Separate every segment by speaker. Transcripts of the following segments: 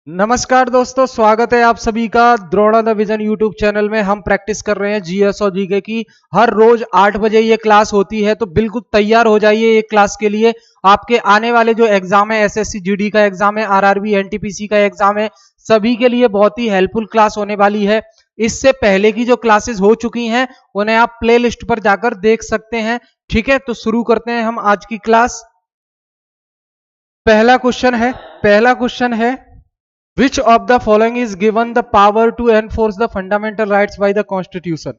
Speaker 1: नमस्कार दोस्तों, स्वागत है आप सभी का Drona the vision YouTube channel में। हम प्रैक्टिस कर रहे हैं जीएस और जीके की। हर रोज 8 बजे ये क्लास होती है, तो बिल्कुल तैयार हो जाइए ये क्लास के लिए। आपके आने वाले जो एग्जाम है, एसएससी जीडी का एग्जाम है, आरआरबी एनटीपीसी का एग्जाम है, सभी के लिए बहुत ही हेल्पफुल क्लास होने वाली है। इससे पहले की जो क्लासेस हो चुकी हैं उन्हें आप प्ले लिस्ट पर जाकर देख सकते हैं। ठीक है, तो शुरू करते हैं हम आज की क्लास। पहला क्वेश्चन है Which of the following is given the power to enforce the fundamental rights by the Constitution?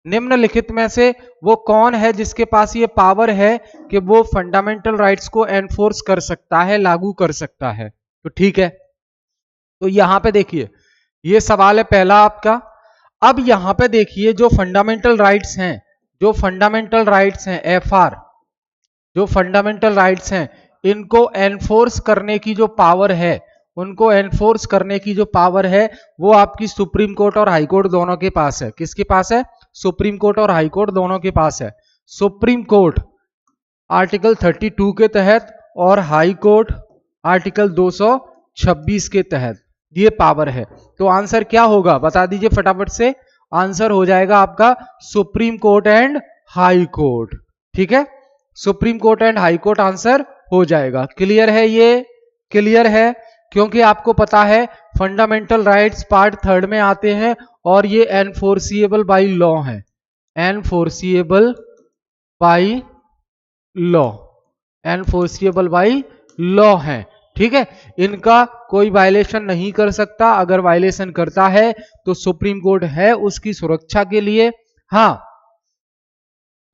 Speaker 1: निम्नलिखित में से वो कौन है जिसके पास ये पावर है कि वो फंडामेंटल राइट्स को एनफोर्स कर सकता है, लागू कर सकता है? तो ठीक है, तो यहां पे देखिए, ये सवाल है पहला आपका। अब यहां पे देखिए, जो फंडामेंटल राइट्स हैं, एफआर, जो फंडामेंटल राइट्स हैं, इनको एनफोर्स करने की जो पावर है, वो आपकी सुप्रीम कोर्ट और हाई कोर्ट दोनों के पास है। किसके पास है? सुप्रीम कोर्ट और हाई कोर्ट दोनों के पास है। सुप्रीम कोर्ट आर्टिकल 32 के तहत और हाई कोर्ट आर्टिकल 226 के तहत ये पावर है। तो आंसर क्या होगा, बता दीजिए फटाफट से। आंसर हो जाएगा आपका supreme court and high court. ठीक है, supreme court and high court answer हो जाएगा। क्लियर है? ये क्लियर है, क्योंकि आपको पता है फंडामेंटल राइट्स पार्ट 3 में आते हैं और ये एनफोर्सिएबल बाय लॉ है। एनफोर्सिएबल बाय लॉ है। ठीक है, इनका कोई वायलेशन नहीं कर सकता। अगर वायलेशन करता है तो सुप्रीम कोर्ट है उसकी सुरक्षा के लिए। हाँ,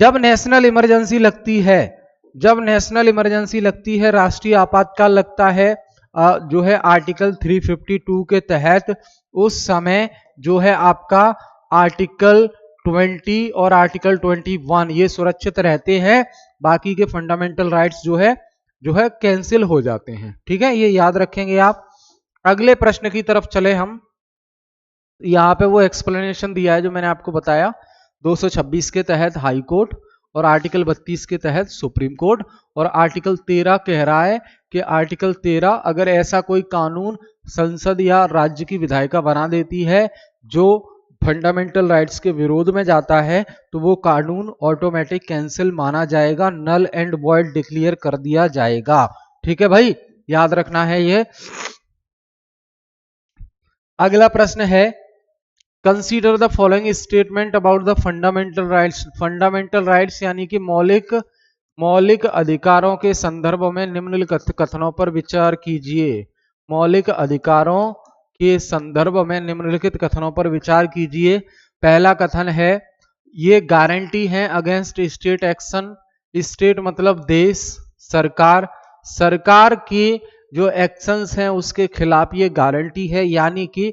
Speaker 1: जब नेशनल इमरजेंसी लगती है, राष्ट्रीय आपातकाल लगता है, जो है आर्टिकल 352 के तहत, उस समय जो है आपका आर्टिकल 20 और आर्टिकल 21 ये सुरक्षित रहते हैं। बाकी के फंडामेंटल राइट्स जो है कैंसिल हो जाते हैं। ठीक है, ये याद रखेंगे आप। अगले प्रश्न की तरफ चले हम। यहाँ पे वो एक्सप्लेनेशन दिया है जो मैंने आपको बताया। 226 के तहत हाई कोर्ट और आर्टिकल 32 के तहत सुप्रीम कोर्ट, और आर्टिकल 13 कह रहा है कि आर्टिकल 13 अगर ऐसा कोई कानून संसद या राज्य की विधायिका बना देती है जो फंडामेंटल राइट्स के विरोध में जाता है, तो वो कानून ऑटोमेटिक कैंसिल माना जाएगा, नल एंड वॉइड डिक्लेयर कर दिया जाएगा। ठीक है भाई, याद रखना है ये। अगला प्रश्न है, consider the following statement about the fundamental rights. Fundamental rights यानी कि मौलिक अधिकारों के संदर्भ में निम्नलिखित कथनों पर विचार कीजिए। मौलिक अधिकारों के संदर्भ में निम्नलिखित कथनों पर विचार कीजिए। पहला कथन है, ये गारंटी है अगेंस्ट स्टेट एक्शन। स्टेट मतलब देश, सरकार की जो एक्शंस हैं उसके खिलाफ ये गारंटी है, यानी कि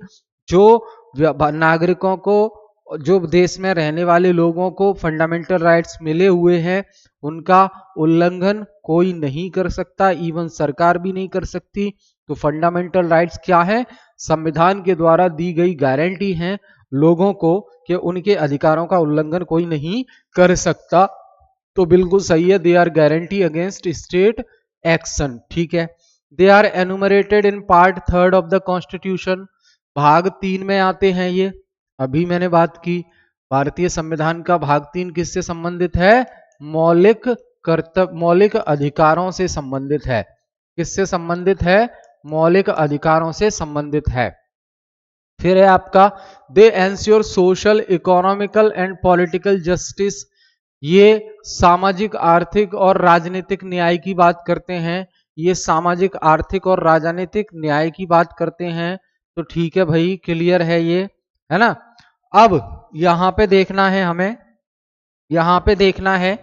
Speaker 1: जो नागरिकों को, जो देश में रहने वाले लोगों को फंडामेंटल राइट्स मिले हुए हैं, उनका उल्लंघन कोई नहीं कर सकता, इवन सरकार भी नहीं कर सकती। तो फंडामेंटल राइट्स क्या है? संविधान के द्वारा दी गई गारंटी है लोगों को कि उनके अधिकारों का उल्लंघन कोई नहीं कर सकता। तो बिल्कुल सही है, they are guarantee against state action. ठीक है, they are enumerated in part 3 of the constitution. भाग 3 में आते हैं ये। अभी मैंने बात की, भारतीय संविधान का भाग 3 किससे संबंधित है? मौलिक अधिकारों से संबंधित है। किससे संबंधित है? मौलिक अधिकारों से संबंधित है। फिर है आपका, they ensure social, economical and political justice. ये सामाजिक, आर्थिक और राजनीतिक न्याय की बात करते हैं। ये सामाजिक, आर्थिक और राजनीतिक न्याय की बात करते हैं। तो ठीक है भाई, क्लियर है ये, है ना। अब यहां पे देखना है हमें, यहां पे देखना है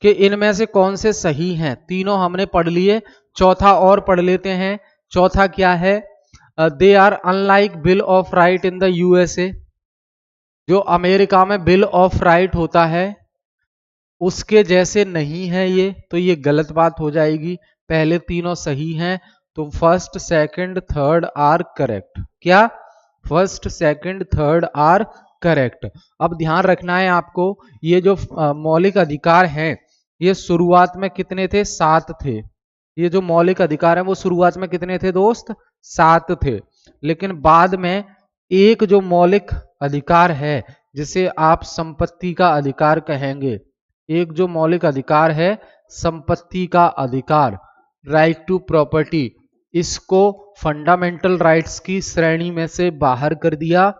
Speaker 1: कि इनमें से कौन से सही हैं। तीनों हमने पढ़ लिए, चौथा और पढ़ लेते हैं। चौथा क्या है? They are unlike bill of right in the USA. जो अमेरिका में बिल ऑफ राइट होता है उसके जैसे नहीं है ये, तो ये गलत बात हो जाएगी। पहले तीनों सही हैं, तो first, second, third are correct. क्या? First, second, third are correct. अब ध्यान रखना है आपको, ये जो मौलिक अधिकार हैं, ये शुरुआत में कितने थे? 7 थे। ये जो मौलिक अधिकार है वो शुरुआत में कितने थे दोस्त? 7 थे। लेकिन बाद में एक जो मौलिक अधिकार है जिसे आप संपत्ति का अधिकार कहेंगे, एक जो मौलिक अधिकार है संपत्ति का अधिकार, राइट टू प्रॉपर्टी, इसको फंडामेंटल राइट्स की श्रेणी में से बाहर कर दिया।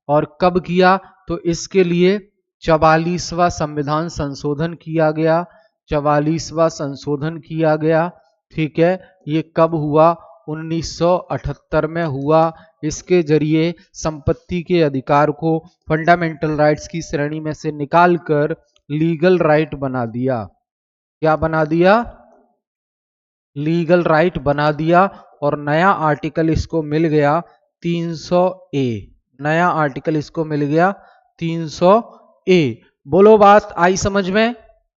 Speaker 1: और कब किया? तो इसके लिए 44वां संविधान संशोधन किया गया। 44वां संशोधन किया गया, ठीक है। ये कब हुआ? 1978 में हुआ। इसके जरिए संपत्ति के अधिकार को फंडामेंटल राइट्स की श्रेणी में से निकालकर लीगल राइट बना दिया। क्या बना दिया? लीगल राइट बना दिया। और नया आर्टिकल इसको मिल गया 300A। नया आर्टिकल इसको मिल गया 300A। बोलो बात आई समझ में?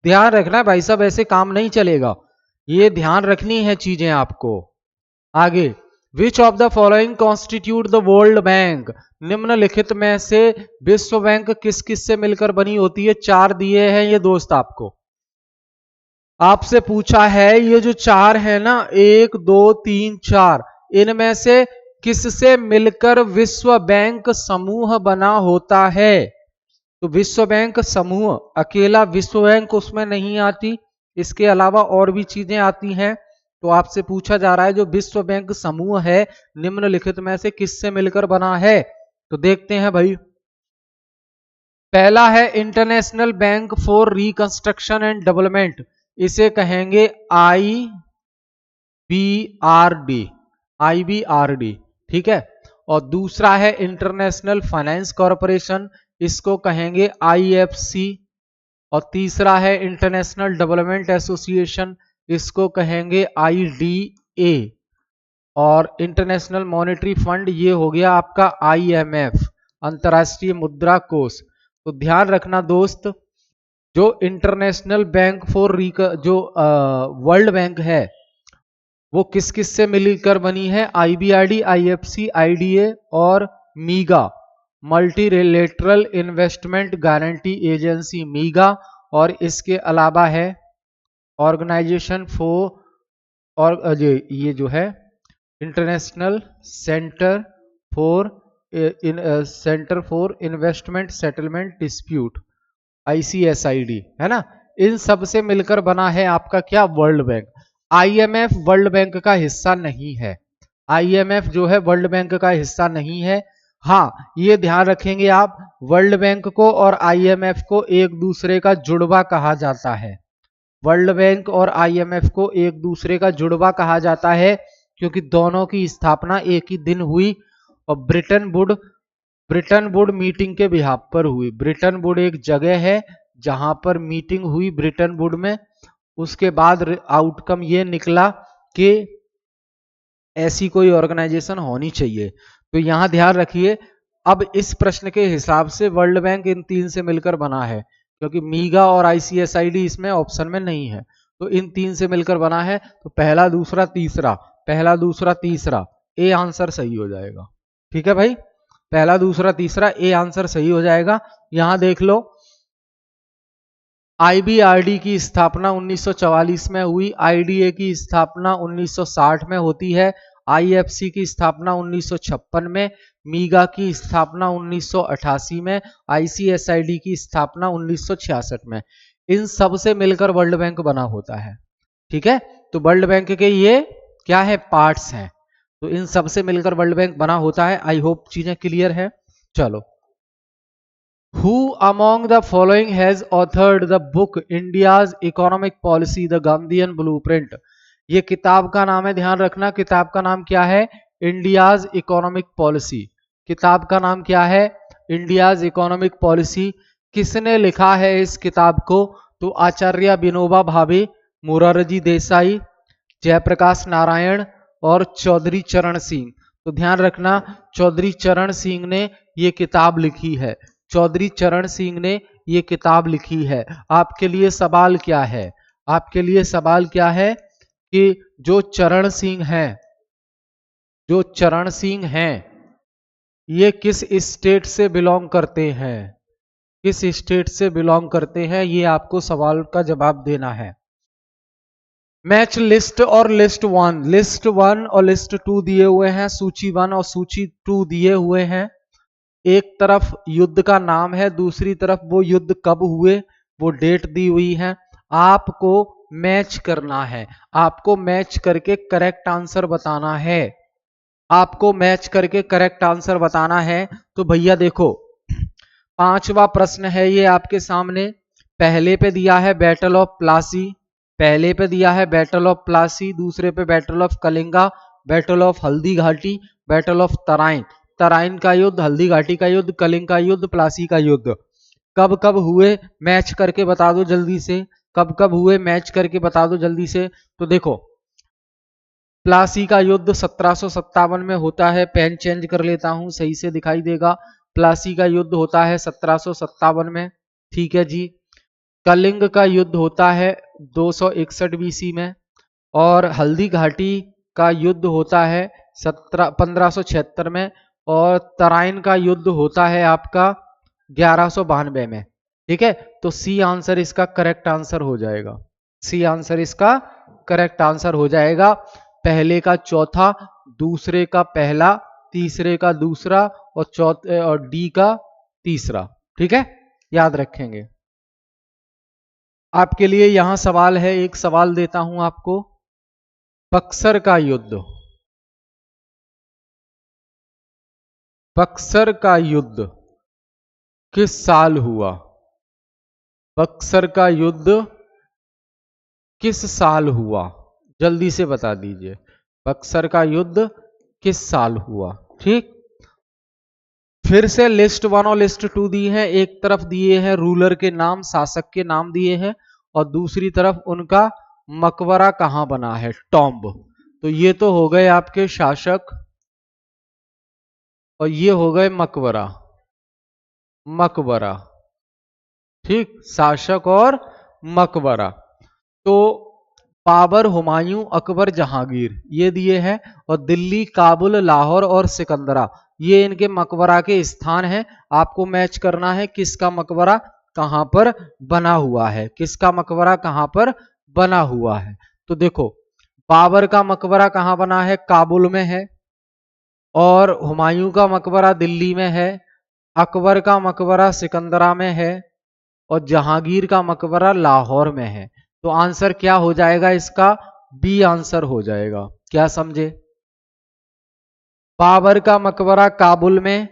Speaker 1: ध्यान रखना भाई साहब, ऐसे काम नहीं चलेगा, ये ध्यान रखनी है चीजें आपको। आगे, which of the following constitute the world bank? निम्नलिखित में से विश्व बैंक किस किस से मिलकर बनी होती है? 4 दिए हैं ये दोस्त आपको, आपसे पूछा है ये जो 4 है ना, 1 2 3 4, इनमें से किससे मिलकर विश्व बैंक समूह बना होता है? तो विश्व बैंक समूह, अकेला विश्व बैंक उसमें नहीं आती, इसके अलावा और भी चीजें आती हैं। तो आपसे पूछा जा रहा है जो विश्व बैंक समूह है निम्नलिखित में से किससे मिलकर बना है? तो देखते हैं भाई। पहला है international bank for reconstruction and development, इसे कहेंगे IBRD, ठीक है। और दूसरा है इंटरनेशनल फाइनेंस कॉरपोरेशन, इसको कहेंगे IFC। और तीसरा है इंटरनेशनल डेवलपमेंट एसोसिएशन, इसको कहेंगे IDA। और इंटरनेशनल मॉनेटरी फंड ये हो गया आपका IMF, अंतर्राष्ट्रीय मुद्रा कोष। तो ध्यान रखना दोस्त, जो इंटरनेशनल बैंक फॉर जो वर्ल्ड बैंक है वो किस किस से मिलकर बनी है? IBRD, IFC, IDA और मीगा, मल्टीलेटरल इन्वेस्टमेंट गारंटी एजेंसी, मीगा। और इसके अलावा है ऑर्गेनाइजेशन फॉर, और ये जो है international centre for investment settlement dispute, ICSID, है ना। इन सब से मिलकर बना है आपका क्या? World bank. IMF world bank का हिस्सा नहीं है, IMF जो है वर्ल्ड बैंक का हिस्सा नहीं है। हाँ, ये ध्यान रखेंगे आप, वर्ल्ड बैंक को और IMF को एक दूसरे का जुड़वा कहा जाता है। वर्ल्ड बैंक और IMF को एक दूसरे का जुड़वा कहा जाता है क्योंकि दोनों की स्थापना एक ही दिन हुई और ब्रिटेन वुड मीटिंग के बिहाफ पर हुई। ब्रिटेन वुड एक जगह है जहां पर मीटिंग हुई ब्रिटेन वुड में। उसके बाद आउटकम ये निकला कि ऐसी कोई ऑर्गेनाइजेशन होनी चाहिए। तो यहां ध्यान रखिए, अब इस प्रश्न के हिसाब से वर्ल्ड बैंक इन 3 से मिलकर बना है क्योंकि मीगा और ICSID इसमें ऑप्शन में नहीं है, तो इन 3 से मिलकर बना है। तो पहला दूसरा तीसरा, पहला दूसरा तीसरा, ए आंसर सही हो जाएगा। ठीक है भाई, पहला दूसरा तीसरा ए आंसर सही हो जाएगा। यहां देख लो, IBRD की स्थापना 1944 में हुई, IDA की स्थापना 1960 में होती है, IFC की स्थापना 1956 में, मीगा की स्थापना 1988 में, ICSID की स्थापना 1966 में। इन सब से मिलकर वर्ल्ड बैंक बना होता है। ठीक है, तो वर्ल्ड बैंक के ये क्या है? पार्ट्स हैं। तो इन सब से मिलकर वर्ल्ड बैंक बना होता है। आई होप चीजें क्लियर है। चलो, Who among the following has authored the book India's Economic Policy, the Gandhian Blueprint? ये किताब का नाम है, ध्यान रखना, किताब का नाम क्या है? India's economic policy. किताब का नाम क्या है? India's economic policy. किसने लिखा है इस किताब को? तो आचार्य विनोबा भावे, मोरारजी देसाई, जयप्रकाश नारायण और चौधरी चरण सिंह। तो ध्यान रखना, चौधरी चरण सिंह ने ये किताब लिखी है। चौधरी चरण सिंह ने ये किताब लिखी है। आपके लिए सवाल क्या है? आपके लिए सवाल क्या है कि जो चरण सिंह हैं, जो चरण सिंह हैं, ये किस स्टेट से बिलोंग करते हैं? किस स्टेट से बिलोंग करते हैं? ये आपको सवाल का जवाब देना है। मैच लिस्ट और लिस्ट वन और लिस्ट टू दिए हुए हैं, सूची 1 और सूची 2 दिए हुए हैं। एक तरफ युद्ध का नाम है, दूसरी तरफ वो युद्ध कब हुए वो डेट दी हुई है। आपको मैच करना है, आपको मैच करके करेक्ट आंसर बताना है, आपको मैच करके करेक्ट आंसर बताना है। तो भैया देखो, 5वां प्रश्न है ये आपके सामने। पहले पे दिया है बैटल ऑफ प्लासी, पहले पे दिया है बैटल ऑफ प्लासी, दूसरे पे battle of Kalinga, battle of Haldi Ghati, battle of Tarain. Tarain का युद्ध, हल्दी घाटी का युद्ध, कलिंग का युद्ध, प्लासी का युद्ध कब कब हुए मैच करके बता दो जल्दी से, कब कब हुए मैच करके बता दो जल्दी से। तो देखो, प्लासी का युद्ध 1757 में होता है, पेन चेंज कर लेता हूं सही से दिखाई देगा। प्लासी का युद्ध होता है 1757 में, ठीक है जी। कलिंग का युद्ध होता है 261 बीसी में, और हल्दी घाटी का युद्ध होता है 1576 में, और तराइन का युद्ध होता है आपका 1192 में, ठीक है। तो सी आंसर इसका करेक्ट आंसर हो जाएगा, सी आंसर इसका करेक्ट आंसर हो जाएगा। पहले का चौथा, दूसरे का पहला, तीसरे का दूसरा, और चौथे और डी का तीसरा, ठीक है, याद रखेंगे। आपके लिए यहां सवाल है, एक सवाल देता हूं आपको। बक्सर का युद्ध, बक्सर का युद्ध किस साल हुआ? बक्सर का युद्ध किस साल हुआ? जल्दी से बता दीजिए, बक्सर का युद्ध किस साल हुआ? ठीक, फिर से लिस्ट 1 और लिस्ट 2 दी है। एक तरफ दिए हैं रूलर के नाम, शासक के नाम दिए हैं, और दूसरी तरफ उनका मकबरा कहां बना है, टॉम्ब। तो ये तो हो गए आपके शासक, और ये हो गए मकबरा, मकबरा, ठीक, शासक और मकबरा। तो बाबर, हुमायूं, अकबर, जहांगीर ये दिए हैं, और दिल्ली, काबुल, लाहौर और सिकंदरा ये इनके मकबरा के स्थान हैं। आपको मैच करना है किसका मकबरा कहां पर बना हुआ है, किसका मकबरा कहां पर बना हुआ है। तो देखो, बाबर का मकबरा कहां बना है, काबुल में है, और हुमायूं का मकबरा दिल्ली में है, अकबर का मकबरा सिकंदरा में है, और जहांगीर का मकबरा लाहौर में है। तो आंसर क्या हो जाएगा इसका, बी आंसर हो जाएगा। क्या समझे? बाबर का मकबरा काबुल में,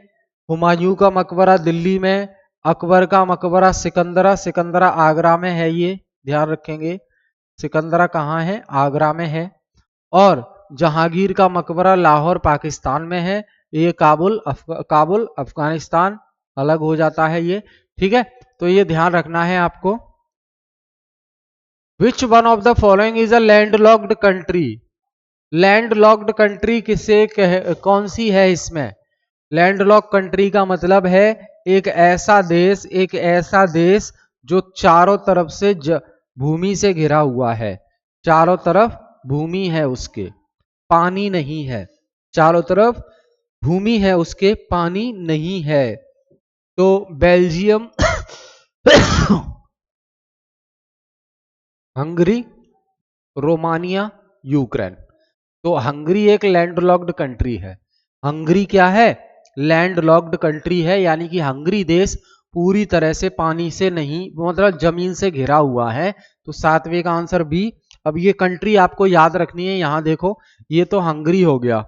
Speaker 1: हुमायूं का मकबरा दिल्ली में, अकबर का मकबरा सिकंदरा, सिकंदरा आगरा में है, ये ध्यान रखेंगे, सिकंदरा कहाँ है, आगरा में है, और जहांगीर का मकबरा लाहौर पाकिस्तान में है, ये काबुल अफगानिस्तान अलग हो जाता है ये, ठीक है। तो ये ध्यान रखना है आपको। Which one of the following is a landlocked country? Landlocked country किसे कौन सी है इसमें? लैंडलॉक कंट्री का मतलब है एक ऐसा देश, एक ऐसा देश जो चारों तरफ से भूमि से घिरा हुआ है, चारों तरफ भूमि है उसके, पानी नहीं है, चारों तरफ भूमि है उसके, पानी नहीं है। तो बेल्जियम हंगरी, रोमानिया, यूक्रेन। तो हंगरी एक लैंडलॉक्ड कंट्री है। हंगरी क्या है? लैंडलॉक्ड कंट्री है, यानी कि हंगरी देश पूरी तरह से पानी से नहीं, मतलब जमीन से घिरा हुआ है। तो 7वें का आंसर बी। अब ये कंट्री आपको याद रखनी है, यहां देखो, ये तो हंगरी हो गया,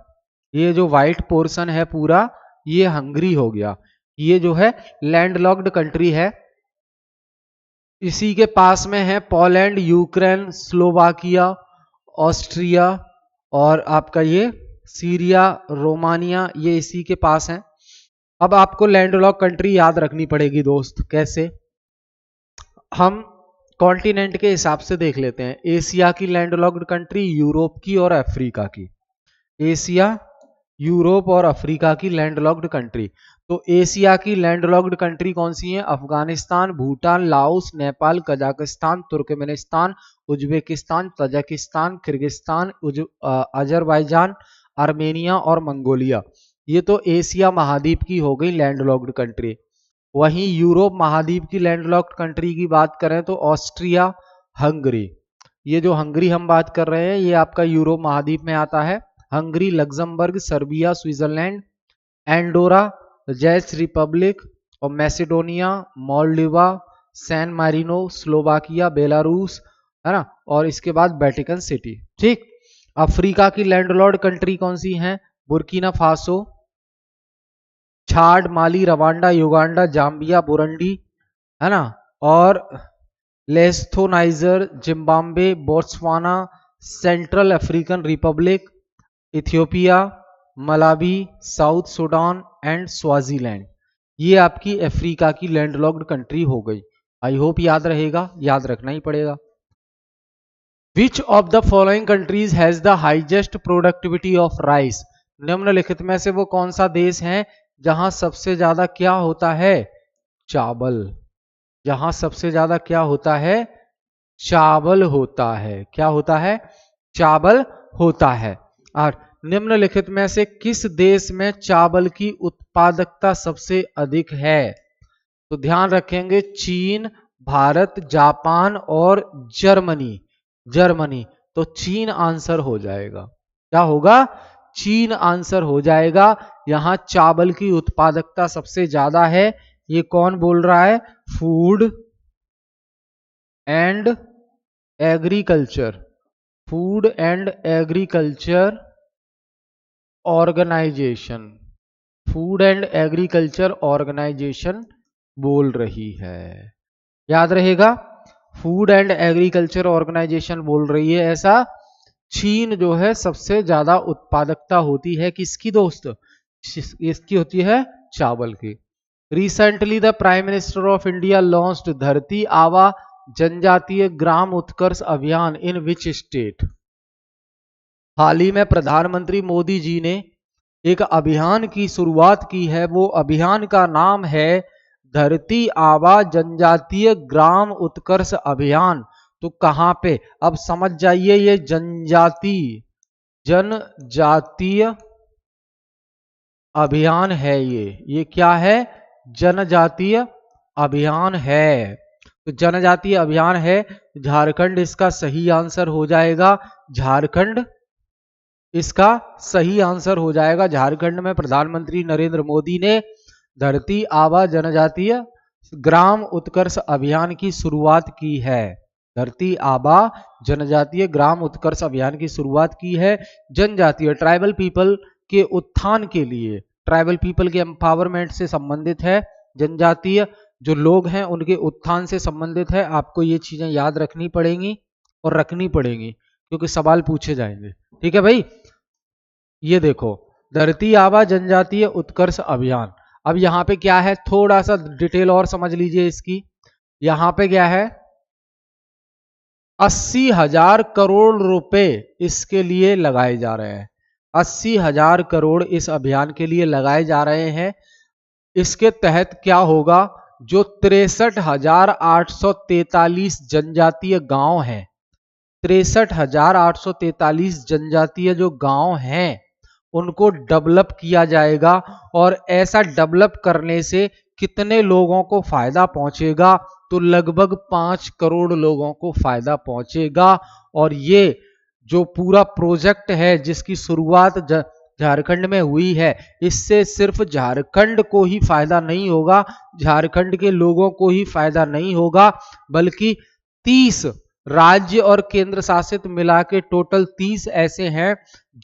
Speaker 1: ये जो व्हाइट पोर्शन है पूरा ये हंगरी हो गया, ये जो है लैंडलॉक्ड कंट्री है। इसी के पास में है पोलैंड, यूक्रेन, स्लोवाकिया, ऑस्ट्रिया, और आपका ये सीरिया, रोमानिया, ये इसी के पास है। अब आपको लैंडलॉक कंट्री याद रखनी पड़ेगी दोस्त। कैसे? हम कॉन्टिनेंट के हिसाब से देख लेते हैं। एशिया की लैंडलॉक्ड कंट्री, यूरोप की और अफ्रीका की। एशिया, यूरोप और अफ्रीका की लैंडलॉक्ड कंट्री। तो एशिया की लैंडलॉक्ड कंट्री कौन सी है? Afghanistan, Bhutan, Laos, Nepal, Kazakhstan, Turkmenistan, Uzbekistan, Tajikistan, Kyrgyzstan, Azerbaijan, Armenia और मंगोलिया। ये तो एशिया महाद्वीप की हो गई लैंडलॉक्ड कंट्री। वहीं यूरोप महाद्वीप की लैंडलॉक्ड कंट्री की बात करें तो ऑस्ट्रिया, हंगरी। ये जो हंगरी हम बात कर रहे हैं ये आपका यूरोप महाद्वीप में आता है। Hungary, Luxembourg, Serbia, Switzerland, Andorra, चेक रिपब्लिक और Macedonia, Moldova, San Marino, Slovakia, Belarus, है ना, और इसके बाद वेटिकन सिटी। ठीक। अफ्रीका की लैंडलॉर्ड कंट्री कौन सी है? Burkina Faso, Chad, Mali, Rwanda, Uganda, Zambia, Burundi, है ना, और Lesotho, Niger, Zimbabwe, Botswana, Central African Republic, Ethiopia, Malawi, South Sudan and Swaziland. ये आपकी अफ्रीका की लैंडलॉक्ड कंट्री हो गई। आई होप याद रहेगा, याद रखना ही पड़ेगा। Which of the following countries has the highest productivity of rice? निम्नलिखित में से वो कौन सा देश है जहां सबसे ज्यादा क्या होता है? चावल। जहां सबसे ज्यादा क्या होता है? चावल होता है। क्या होता है? चावल होता है। और निम्नलिखित में से किस देश में चावल की उत्पादकता सबसे अधिक है? तो ध्यान रखेंगे, चीन, भारत, जापान और जर्मनी। जर्मनी, तो चीन आंसर हो जाएगा। क्या होगा? चीन आंसर हो जाएगा। यहां चावल की उत्पादकता सबसे ज्यादा है। ये कौन बोल रहा है? Food and agriculture, food and agriculture organization, food and agriculture organization बोल रही है। याद रहेगा, फूड एंड एग्रीकल्चर ऑर्गेनाइजेशन बोल रही है ऐसा। चीन जो है सबसे ज्यादा उत्पादकता होती है किसकी दोस्त? इसकी होती है चावल की। Recently the prime minister of India launched धरती आबा जनजातीय ग्राम उत्कर्ष अभियान इन विच स्टेट? हाल ही में प्रधानमंत्री मोदी जी ने एक अभियान की शुरुआत की है। वो अभियान का नाम है धरती आबा जनजातीय ग्राम उत्कर्ष अभियान। तो कहां पे? अब समझ जाइए, ये जनजातीय अभियान है। ये क्या है? जनजातीय अभियान है। तो जनजातीय अभियान है, झारखंड इसका सही आंसर हो जाएगा। झारखंड इसका सही आंसर हो जाएगा। झारखंड में प्रधानमंत्री नरेंद्र मोदी ने धरती आबा जनजातीय ग्राम उत्कर्ष अभियान की शुरुआत की है। धरती आबा जनजातीय ग्राम उत्कर्ष अभियान की शुरुआत की है। जनजातीय ट्राइबल पीपल के उत्थान के लिए, ट्राइबल पीपल के एम्पावरमेंट से संबंधित है। जनजातीय जो लोग हैं उनके उत्थान से संबंधित है। आपको ये चीजें याद रखनी पड़ेंगी और रखनी पड़ेंगी क्योंकि सवाल पूछे जाएंगे। ठीक है भाई। ये देखो, धरती आबा जनजातीय उत्कर्ष अभियान। अब यहां पे क्या है, थोड़ा सा डिटेल और समझ लीजिए इसकी। यहां पे क्या है, 80,000 करोड़ रुपए इसके लिए लगाए जा रहे हैं। 80,000 करोड़ इस अभियान के लिए लगाए जा रहे हैं। इसके तहत क्या होगा, जो 63,843 जनजातीय गांव हैं, 63,843 जनजातीय जो गांव हैं उनको डेवलप किया जाएगा। और ऐसा डेवलप करने से कितने लोगों को फायदा पहुंचेगा? तो लगभग 5 करोड़ लोगों को फायदा पहुंचेगा। और ये जो पूरा प्रोजेक्ट है जिसकी शुरुआत झारखंड में हुई है, इससे सिर्फ झारखंड को ही फायदा नहीं होगा, झारखंड के लोगों को ही फायदा नहीं होगा, बल्कि 30 राज्य और केंद्र शासित मिला के टोटल 30 ऐसे हैं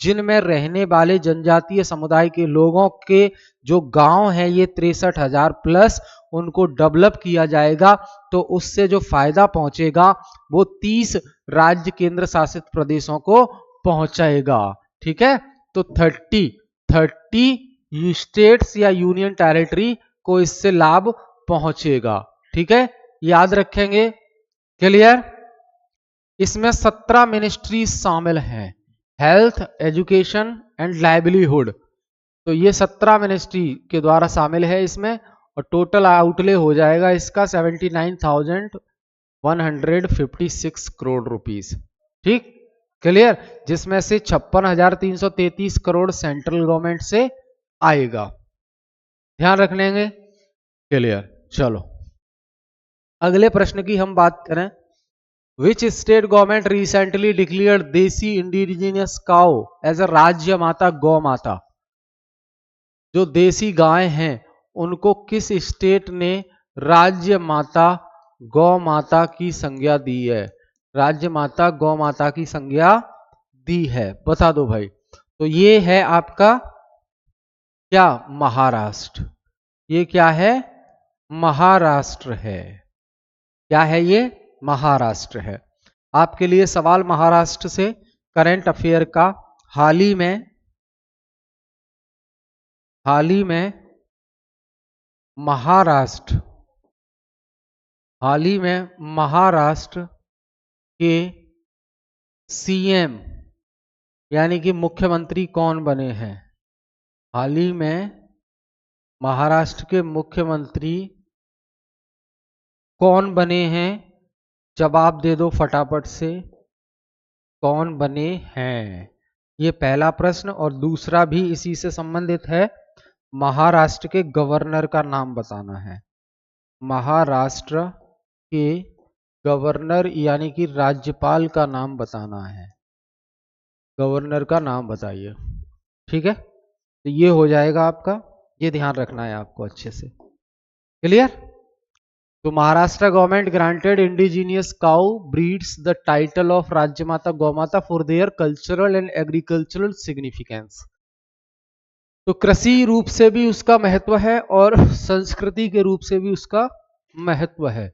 Speaker 1: जिनमें रहने वाले जनजातीय समुदाय के लोगों के जो गांव हैं, ये 63,000 प्लस, उनको डेवलप किया जाएगा। तो उससे जो फायदा पहुंचेगा वो 30 राज्य केंद्र शासित प्रदेशों को पहुंचाएगा। ठीक है, तो 30 स्टेट्स या यूनियन टेरिटरी को इससे लाभ पहुंचेगा। ठीक है, याद रखेंगे। क्लियर? इसमें 17 मिनिस्ट्री शामिल हैं, हेल्थ, एजुकेशन एंड लाइवलीहुड। तो ये 17 मिनिस्ट्री के द्वारा शामिल है इसमें। और टोटल आउटले हो जाएगा इसका 79,156 करोड़ रुपीस। ठीक, क्लियर? जिसमें से 56,333 करोड़ सेंट्रल गवर्नमेंट से आएगा। ध्यान रखने। क्लियर? चलो अगले प्रश्न की हम बात करें। Which state government recently declared देसी इंडिजिनियस काउ एज अ राज्य माता गौ माता। जो देसी गाय हैं उनको किस स्टेट ने राज्य माता गौ माता की संज्ञा दी है? राज्य माता गौ माता की संज्ञा दी है, बता दो भाई। तो ये है आपका क्या? महाराष्ट्र। ये क्या है? महाराष्ट्र है। क्या है ये? महाराष्ट्र है। आपके लिए सवाल महाराष्ट्र से करंट अफेयर का। हाल ही में महाराष्ट्र के सीएम यानी कि मुख्यमंत्री कौन बने हैं? हाल ही में महाराष्ट्र के मुख्यमंत्री कौन बने हैं? जवाब दे दो फटाफट से, कौन बने हैं? ये पहला प्रश्न। और दूसरा भी इसी से संबंधित है, महाराष्ट्र के गवर्नर का नाम बताना है। महाराष्ट्र के गवर्नर यानी कि राज्यपाल का नाम बताना है। गवर्नर का नाम बताइए, ठीक है? तो ये हो जाएगा आपका, ये ध्यान रखना है आपको अच्छे से। क्लियर? तो Maharashtra government granted indigenous cow breeds the title of राज्य माता गौ माता for their cultural and agricultural significance. तो कृषि रूप से भी उसका महत्व है और संस्कृति के रूप से भी उसका महत्व है।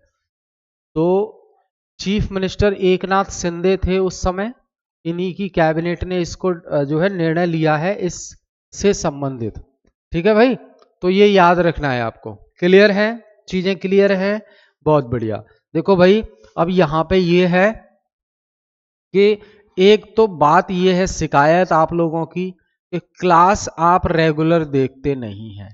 Speaker 1: तो चीफ मिनिस्टर एकनाथ शिंदे थे उस समय, इन्हीं की कैबिनेट ने इसको जो है निर्णय लिया है इससे संबंधित। ठीक है भाई? तो ये याद रखना है आपको। क्लियर है? चीजें क्लियर है? बहुत बढ़िया। देखो भाई, अब यहां पे ये है कि एक तो बात ये है शिकायत आप लोगों की कि क्लास आप रेगुलर देखते नहीं हैं।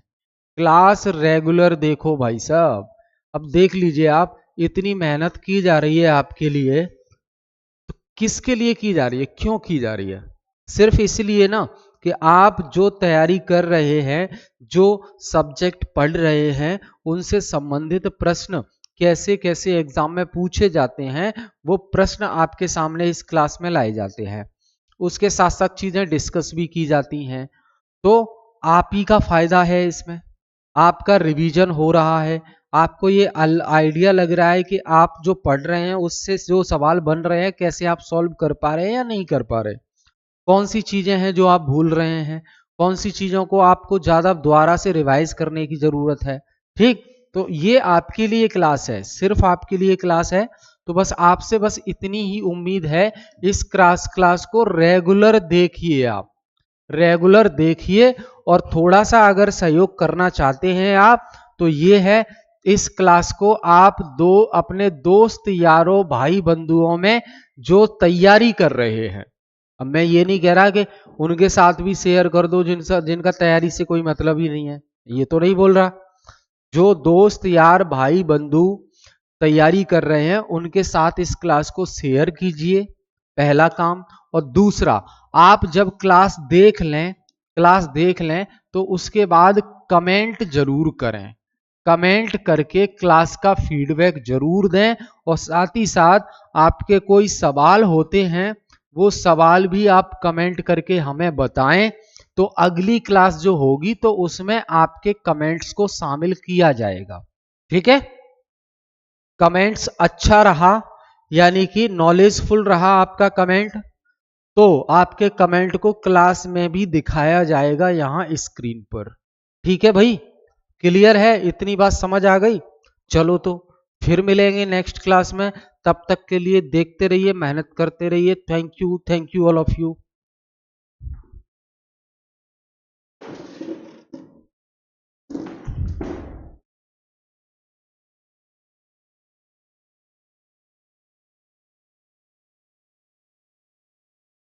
Speaker 1: क्लास रेगुलर देखो भाई साहब। अब देख लीजिए, आप इतनी मेहनत की जा रही है आपके लिए, तो किसके लिए की जा रही है? क्यों की जा रही है? सिर्फ इसलिए ना कि आप जो तैयारी कर रहे हैं, जो सब्जेक्ट पढ़ रहे हैं, उनसे संबंधित प्रश्न कैसे कैसे एग्जाम में पूछे जाते हैं, वो प्रश्न आपके सामने इस क्लास में लाए जाते हैं। उसके साथ साथ चीजें डिस्कस भी की जाती हैं। तो आप ही का फायदा है इसमें, आपका रिवीजन हो रहा है, आपको ये आइडिया लग रहा है कि आप जो पढ़ रहे हैं उससे जो सवाल बन रहे हैं कैसे आप सॉल्व कर पा रहे हैं या नहीं कर पा रहे, कौन सी चीजें हैं जो आप भूल रहे हैं, कौन सी चीजों को आपको ज्यादा दोबारा से रिवाइज करने की जरूरत है। ठीक? तो ये आपके लिए क्लास है, सिर्फ आपके लिए क्लास है। तो बस आपसे बस इतनी ही उम्मीद है, इस क्लास को रेगुलर देखिए, आप रेगुलर देखिए। और थोड़ा सा अगर सहयोग करना चाहते हैं आप, तो ये है, इस क्लास को आप अपने दोस्त यारों भाई बंधुओं में जो तैयारी कर रहे हैं, अब मैं ये नहीं कह रहा कि उनके साथ भी शेयर कर दो जिनका तैयारी से कोई मतलब ही नहीं है, ये तो नहीं बोल रहा। जो दोस्त यार भाई बंधु तैयारी कर रहे हैं उनके साथ इस क्लास को शेयर कीजिए, पहला काम। और दूसरा, आप जब क्लास देख लें तो उसके बाद कमेंट जरूर करें, कमेंट करके क्लास का फीडबैक जरूर दें। और साथ ही साथ आपके कोई सवाल होते हैं, वो सवाल भी आप कमेंट करके हमें बताएं। तो अगली क्लास जो होगी तो उसमें आपके कमेंट्स को शामिल किया जाएगा। ठीक है? कमेंट्स अच्छा रहा यानी कि नॉलेजफुल रहा आपका कमेंट, तो आपके कमेंट को क्लास में भी दिखाया जाएगा यहां स्क्रीन पर। ठीक है भाई? क्लियर है? इतनी बात समझ आ गई? चलो तो फिर मिलेंगे नेक्स्ट क्लास में। तब तक के लिए देखते रहिए, मेहनत करते रहिए। Thank you all of you.